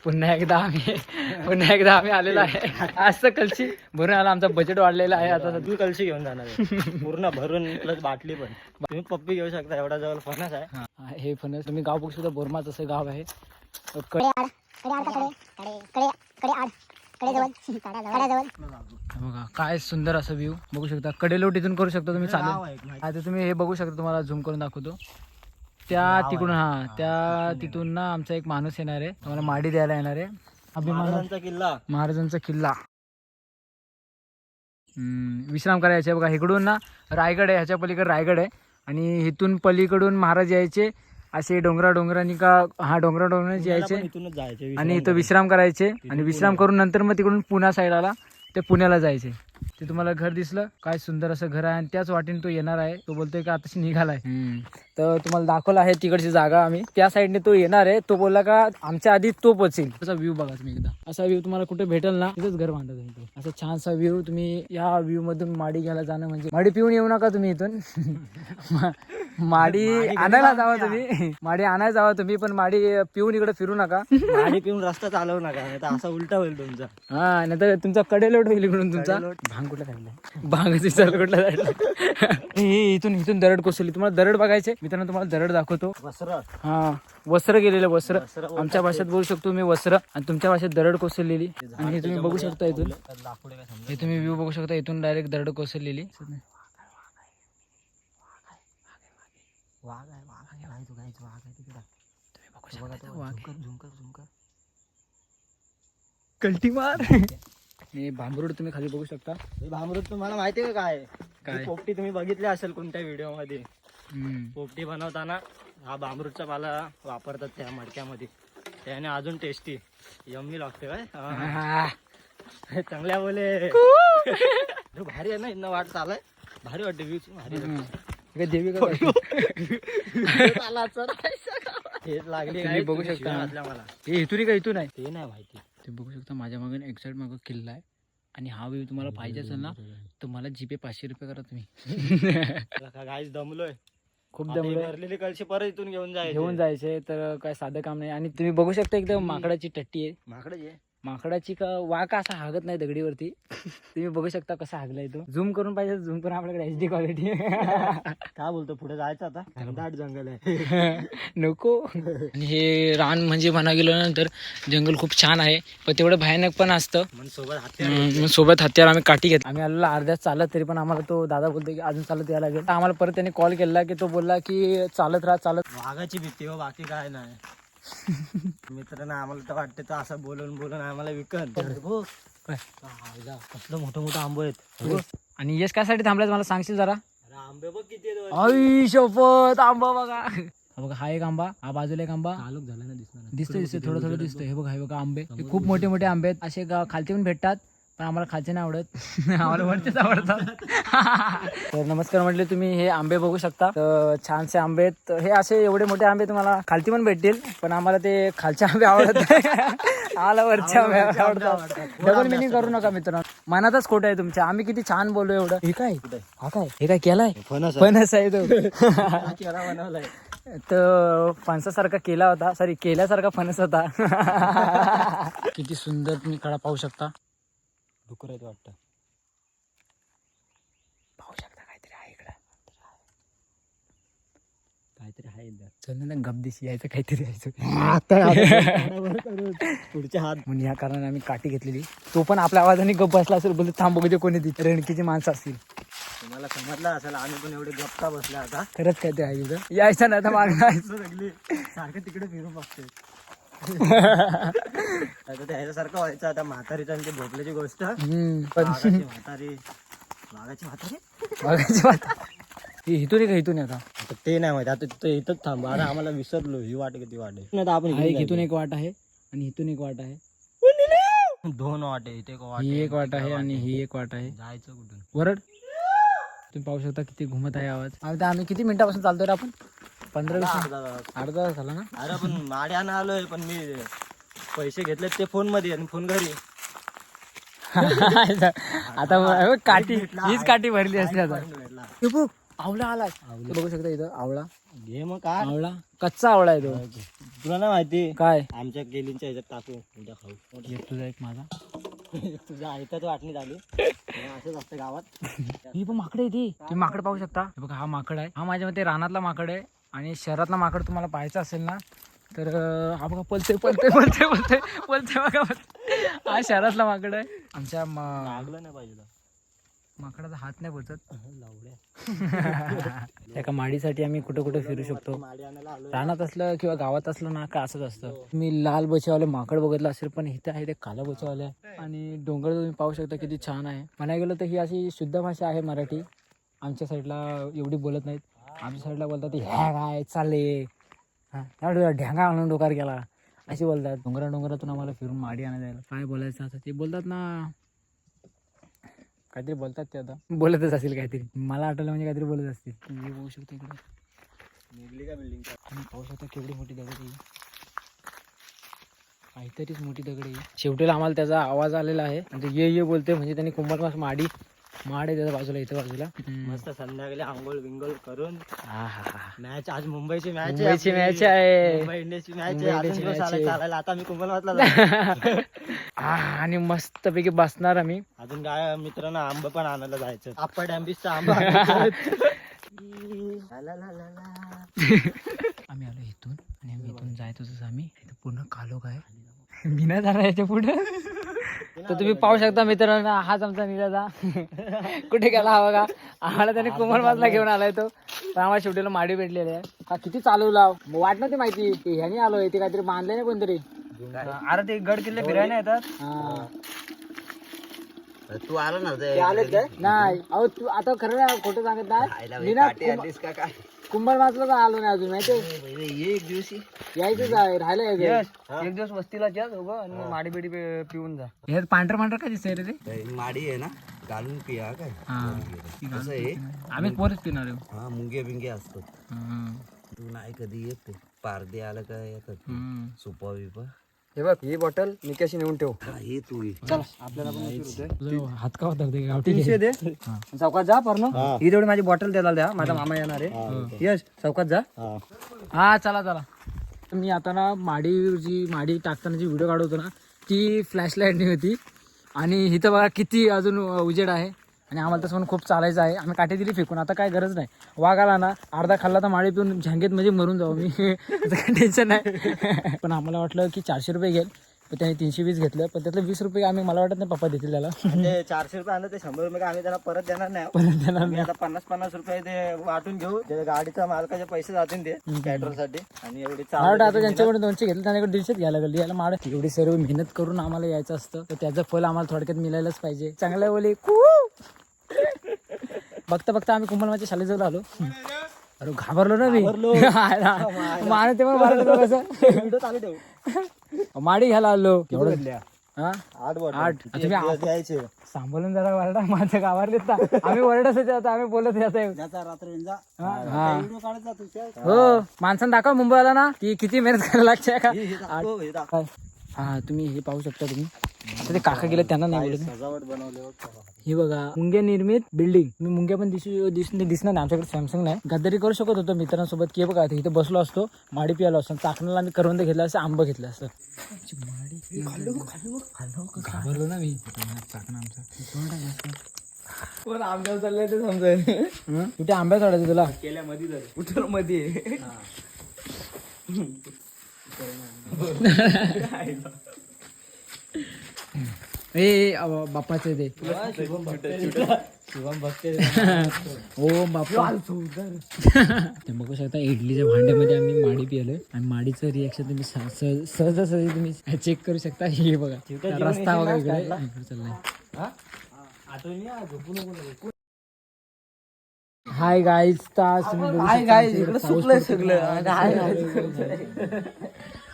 पुन्हा एकदा आम्ही आलेलो आहे. आज तर कलशी भरून आला. आमचा बजेट वाढलेला आहे आता. तुम्ही कलशी घेऊन जाणार आहे पूर्ण भरून प्लस बाटली पण. तुम्ही पप्पी घेऊ शकता, एवढा जवळ फणस आहे. हा, हे फणस तुम्ही गाव बघू शकता. बोरमाच असं गाव आहे. बघा काय सुंदर असं व्ह्यू बघू शकता. कडेलोट इथून करू शकता तुम्ही चालू. आता तुम्ही हे बघू शकता. तुम्हाला झूम करून दाखवतो. त्या तिकडून त्या तिथून ना आमचा एक माणूस येणार आहे. तुम्हाला माडी द्यायला येणार आहे. महाराजांचा किल्ला. महाराजांचा किल्ला. विश्राम करायचे. बघा इकडून ना रायगड आहे. ह्याच्या पलीकडे रायगड आहे आणि इथून पलीकडून महाराज यायचे असे डोंगरांनी का डोंगरांनी यायचे इथूनच जायचे आणि इथं विश्राम करायचे. आणि विश्राम करून नंतर मग तिकडून पुण्या साईडला ते पुण्याला जायचे. ते तुम्हाला घर दिसलं काय सुंदर असं घर आहे. आणि त्याच वाटेने तो येणार आहे. तो बोलतोय की आताशी निघालाय. तर तुम्हाला दाखवलं आहे तिकडची जागा आम्ही. त्या साईडने तो येणार आहे. तो बोलला का आमच्या आधी तो पोचेल. असा व्ह्यू बघा तुम्ही एकदा. असा व्ह्यू तुम्हाला कुठे भेटेल ना तिथेच घर बांधत आहे. असा छानसा व्ह्यू. तुम्ही या व्ह्यू मधून माडी घ्यायला जाणं म्हणजे माडी पिऊन येऊ नका तुम्ही इथून. माडी आणायला जावा तुम्ही. माडी आणायला जावा तुम्ही पण माडी पिऊन इकडे फिरू नका. माडी पिऊन रस्ता चालवू नका, नाही तर असा उलटा होईल तुमचा. हा नाही तर तुमचा कडेलोट होईल इकडून तुमचा. भांग कुठला काढलाय? भांगची चाल कुठला काढला? इथून दरड कोसळली. तुम्हाला दरड बघायचे मित्रांनो. तुम्हाला दरड दाखवतो. वस्त्र. हा वस्त्र गेलेलं. वस्त्र आमच्या भाषेत बोलू शकतो मी वस्त्र. आणि तुमच्या भाषेत दरड कोसळलेली. आणि हे तुम्ही बघू शकता इथून. हे तुम्ही व्ह्यू बघू शकता. इथून डायरेक्ट दरड कोसळलेली. वाघ आहे तिकडे. कल्टी मार. हे भांबरूड तुम्ही खाली बघू शकता. भामरूद तुम्हाला माहिती आहे का काय? पोपटी तुम्ही बघितली असेल कोणत्या व्हिडिओ मध्ये. पोपटी बनवताना हा भामरूदचा पाला वापरतात त्या मडक्यामध्ये. त्याने अजून टेस्टी यम्मी लागते काय. चांगल्या बोले. भारी आहे ना. इथं वाट चालाय भारी वाटते. व्ह्यू भारी. देवी हेच लागली तुम्ही बघू शकता. मला हे इथून का इथून आहे ते नाही माहिती. तुम्ही बघू शकता. माझ्या मागे एक साईड मागं किल्ला आहे. आणि हा व्ह्यू तुम्हाला पाहिजे असेल ना तर मला जीपे 500 रुपये करा तुम्ही. गाईस दमलोय खूप दमलोय. भरलेली कळशी परत इथून घेऊन जायचे तर काय साधं काम नाही. आणि तुम्ही बघू शकता एकदम माकडाची टट्टी आहे. माकडाची का वाघ असा हागत नाही दगडीवरती. तुम्ही बघू शकता कसा हागलाय तो. झूम करून पाहिजे. झूम करून आपल्याकडे HD क्वालिटी. काय बोलतो पुढे जायचं आता. दाट जंगल आहे. नको. आणि हे रान म्हणजे म्हणा गेलं नंतर जंगल खूप छान आहे. पण तेवढं भयानक पण असतं. सोबत हत्यार आम्ही काठी घेत. आम्ही आलेला अर्ध्यात चालत. तरी पण आम्हाला तो दादा बोलतो की अजून चालत यायला लागेल. आम्हाला परत त्याने कॉल केला की तो बोलला की चालत राहा. वाघाची भीती हो, बाकी काय नाही. मित्रांनो आम्हाला तर वाटतं तर असं बोलून आम्हाला विकन. कसलं मोठं आंबो आहेत. आणि यश काय साठी थांबलाय मला सांगशील जरा? आंबे बघ किती. आई शपथ आंबा बघा. बघा हा एक आंबा. हा बाजूला एक आंबा. आलोक झाला ना दिसतोय थोडं दिसतोय. हे बघा आंबे. हे खूप मोठे आंबे आहेत. असे खालचे पण भेटतात पण आम्हाला खालचे नाही आवडत. आम्हाला वरचेच आवडतात. तर नमस्कार म्हटले. तुम्ही हे आंबे बघू शकता. तर छानसे आंबे आहेत. हे असे एवढे मोठे आंबे तुम्हाला खालती पण भेटतील पण आम्हाला ते खालचे आंबे आवडत नाही. आम्हाला वरचे आंबे आवडतात. डबल मिनिंग करू नका मित्रांनो. मनातच खोटं आहे तुमच्या. आम्ही किती छान बोललो एवढं. हे काय हा काय हे काय केलाय? फणस आहे तो. बनवलाय. तर फणसासारखा केला होता. सॉरी केल्यासारखा फणस होता. किती सुंदर तुम्ही कडा पाहू शकता. डुकर आहेत वाटतं. पाहू शकता काहीतरी आहे इकडं. काहीतरी आहे चल ना गप दिशी यायचं काहीतरी यायचं. पुढच्या हात म्हणून या कारणाने आम्ही काठी घेतलेली. तो पण आपल्या आवाजाने गप बसला असेल. बोलतो थांब बघू दे कोणी ती रणकीची माणसं असतील. तुम्हाला समजलं असेल आम्ही पण एवढे गप्पा बसले आता. खरंच काय ते आहे इथं. यायचं ना आता मागणार सारखं तिकडे फिरून बघतोय. आता त्याच्यासारखं व्हायचं. आता म्हातारीचा आणि ते भोपल्याची गोष्ट. इथून आता ते नाही माहिती. आता इथंच थांबा. अरे आम्हाला विसरलो. ही वाट किती वाट आहे. आपण इथून एक वाट आहे आणि इथून एक वाट आहे. 2 वाट आहे. इथे ही एक वाट आहे आणि ही एक वाट आहे. जायचं कुठून? वरड तुम्ही पाहू शकता किती घुमत आहे आवाज. आता आम्ही किती मिनिटापासून चालतोय आपण? 15-20 अर्धा तास झाला ना. अरे पण माड्यानं आलोय पण मी पैसे घेतले ते फोन मध्ये आणि फोन घरी. आता काठी हीच काठी भरली असते आता. आवळा आलाय ते बघू शकता इथं आवळा. घे मग काय आवळा कच्चा आवळा आहे तो. तुला नाही माहिती काय आमच्या गेलींच्या ह्याच्यात टाकू उद्या खाऊ. एक तुझा एक माझा. तुझ्या आईताच वाटणी झाली असंच असतं गावात. ही पण माकड आहे ती. तुम्ही माकड पाहू शकता. हे बघा हा माकड आहे. हा माझ्या मते रानातला माकड आहे. आणि शहरातला माकड तुम्हाला पाहायचा असेल ना तर हा बघा पलते पलते पलते पलते पलते बघा. हा शहरातला माकड आहे. आमच्या लागलं नाही पाहिजे माकडाचा हात नाही पोचत. एका माडीसाठी आम्ही कुठं कुठं फिरू शकतो. माडी आणायला आलो. रानात असलं किंवा गावात असलं ना का असंच असतं. तुम्ही लाल बचेवाले माकड बघितलं असेल पण इथे आहे ते काला बचेवाले आहे. आणि डोंगर तुम्ही पाहू शकता किती छान आहे. म्हणायला गेलं तर ही अशी शुद्ध भाषा आहे मराठी. आमच्या साईडला एवढी बोलत नाहीत. आमच्या साईडला बोलतात ती ह्या काय चालले हा ढ्यांगा आणून डोकार गेला अशी बोलतात. डोंगरातून आम्हाला फिरून माडी आणायला जायला काय बोलायचं आता ते बोलतात ना काहीतरी बोलतात ते. आता बोलतच असेल काहीतरी. मला आठवलं म्हणजे काहीतरी बोलत असतील. तुम्ही बघू शकता इकडे निघली का बिल्डिंग तुम्ही पाहू शकता केवढी मोठी दगड आहे. काहीतरीच मोठी दगड आहे. शेवटीला आम्हाला त्याचा आवाज आलेला आहे. म्हणजे ये बोलते म्हणजे त्यांनी कुंभार माडी माड आहे त्याच्या बाजूला इथं बाजूला. मस्त संध्याकाळी आंघोळ बिंगोळ करून हा मॅच. आज मुंबईची मॅच मुंबईची मॅच आहे. मुंबई इंडियन्सची मॅच मुंबई आहे. इंडियन्सची अजून match आहे. चालायला आता मी कुंभलवातला आणि मस्त पैकी बसणार आम्ही. अजून काय मित्रांनो आंबा पण आणायला जायचं. अप्पर डॅम्बिसचा आंबा. आम्ही आलो इथून आणि आम्ही इथून जायचो जसं आम्ही इथं पूर्ण कालोख आहे. मी नाही जाणार याच्या पुढे. तर तुम्ही पाहू शकता मित्रांनो हाच आमचा निराजा कुठे गेला हा बघा. आम्हाला त्याने कुंभारबादला घेऊन आलाय तो. पण आम्हाला शेवटीला माडी भेटलेली आहे. हा किती चालवला वाट नव्हती माहिती की ह्यानी आलोय. ते काहीतरी बांधले नाही कोणतरी. अरे ते गड किल्ले फिरायला येतात. तू आला नव्हता नाही अहो तू आता खरं खोटं सांगत नाही. मी ना कुंभारबादला आलो नाही अजून माहिती. एक दिवशी यायचंच आहे राहायला यायचं. एक दिवस वस्तीला जा आणि माडी बिडी पिऊन जा. हे पांढरं काय दिसतंय रे ते. माडी आहे ना घालून पिया काय कसं आहे आम्ही पोरच पिणार आहे. हा मुंगे बिंगे असतात. तू नाही कधी येत पारदे आलं का येतात सुपा बिपा. हे बघ ही बॉटल मी कशी नेऊन ठेव. हा हे तू ये. चला आपल्याला पण हात का होता गावठी 300 दे. चौकात जा पर्ण. ही तेवढी माझी बॉटल द्यायला द्या. माझा मामा येणार आहे. यश चौकात जा. हा चला तर मी आता ना माडी टाकताना जी व्हिडिओ काढवतो ना ती फ्लॅशलाईटनी होती. आणि इथं बघा किती अजून उजेड आहे. आणि आम्हाला तसं पण खूप चालायचं आहे. आम्ही काठी दिली फेकून. आता काय गरज नाही. वाघ आला ना अर्धा खाल्ला तर माडी पिऊन झंगेत म्हणजे मरून जाऊ मी. काही टेन्शन नाही. पण आम्हाला वाटलं की 400 रुपये घेईल. पण त्याने 320 घेतलं. पण त्यातलं 20 रुपये आम्ही मला वाटत नाही पप्पा देतील त्याला. 400 रुपये आणलं ते 100 रुपये आम्ही त्याला परत देणार नाही. परत देणार आम्ही आता 50-50 रुपये ते वाटून घेऊ. ते गाडीचा मालकाचे पैसे जातील ते पेट्रोल साठी. आणि एवढी मला वाटतं आता ज्यांच्याकडे 200 घेतलं त्यांच्याकडे 150 घ्यायला लागली. याला माड एवढी सर्व मेहनत करून आम्हाला यायचं असतं तर त्याचं फल आम्हाला थोडक्यात मिळायलाच पाहिजे. चांगलं बोली बघता आम्ही कुंभलमाच्या शाळेजवळ आलो. अरे घाबरलो ना मी. माने ते पण कसं माडी घ्यायला आलो. हा 8 द्यायचे. सांभाळून जरा वरडा माझं गावारलेत ना. आम्ही वरडच आता आम्ही बोलत हो माणसानं दाखव मुंबईला ना की किती मेहनत करायला लागते का. हा तुम्ही हे पाहू शकता. तुम्ही आता ते काका गेले त्यांना नाही बोलत. सजावट बनवले हे बघा मुंगे निर्मित बिल्डिंग. मी मुंग्या पण दिसणार नाही. आमच्याकडे सॅमसंग नाही. गद्दारी करू शकत होतो मित्रांसोबत की बघा इथे बसलो असतो माडी पियालो असतो. चाकणाला आम्ही करवंद घेतलं असतं आंबं घेतलं असतं. घाबरलो ना मी. चाकणा आमचा आंब्यावर चाललंय ते समजायला. कुठे आंब्या चढायचं तुला केल्यामध्ये उतर मध्ये. बाप्पाचं ते शिवम बघते. हो बाप्पा. ते बघू शकता इडलीच्या भांड्यामध्ये आम्ही माडी पिलोय. आणि माडीचं रिएक्शन तुम्ही सहजासहजी तुम्ही चेक करू शकता. हे बघा रस्ता वगैरे इकडे चाललाय. Hi guys. हाय गाईज इकडे सुकलंय सगळं.